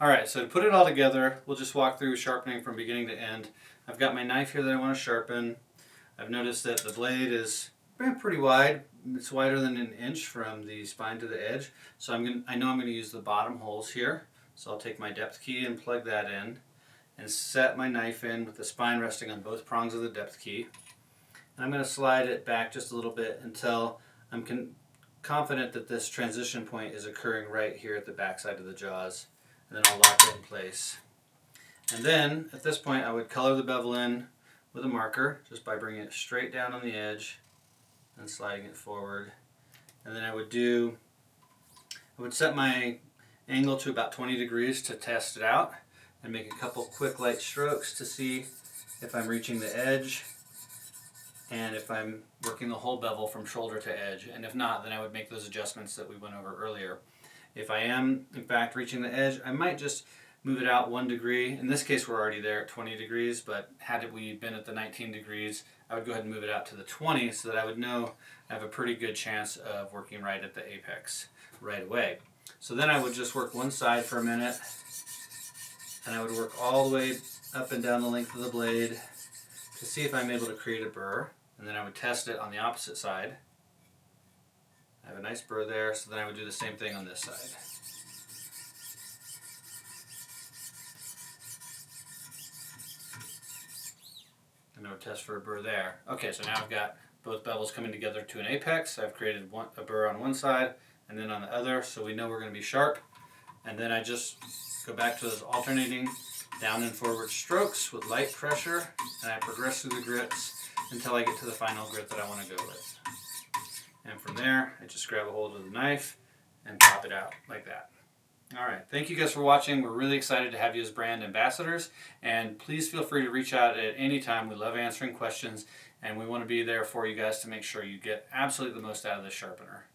Alright, so to put it all together, we'll just walk through sharpening from beginning to end. I've got my knife here that I want to sharpen. I've noticed that the blade is pretty wide. It's wider than an inch from the spine to the edge. So I know I'm going to use the bottom holes here. So I'll take my depth key and plug that in and set my knife in with the spine resting on both prongs of the depth key. And I'm going to slide it back just a little bit until I'm confident that this transition point is occurring right here at the back side of the jaws. And then I'll lock it in place. And then at this point I would color the bevel in with a marker just by bringing it straight down on the edge and sliding it forward. And then I would set my angle to about 20 degrees to test it out and make a couple quick light strokes to see if I'm reaching the edge and if I'm working the whole bevel from shoulder to edge. And if not, then I would make those adjustments that we went over earlier. If I am in fact reaching the edge, I might just move it out 1 degree. In this case we're already there at 20 degrees, but had we been at the 19 degrees, I would go ahead and move it out to the 20 so that I would know I have a pretty good chance of working right at the apex right away. So then I would just work one side for a minute, and I would work all the way up and down the length of the blade to see if I'm able to create a burr, and then I would test it on the opposite side. I have a nice burr there, so then I would do the same thing on this side. And I would test for a burr there. Okay, so now I've got both bevels coming together to an apex. I've created a burr on one side and then on the other, so we know we're going to be sharp. And then I just go back to those alternating down and forward strokes with light pressure, and I progress through the grits until I get to the final grit that I want to go with. And from there, I just grab a hold of the knife and pop it out like that. Alright, thank you guys for watching. We're really excited to have you as brand ambassadors, and please feel free to reach out at any time. We love answering questions, and we want to be there for you guys to make sure you get absolutely the most out of this sharpener.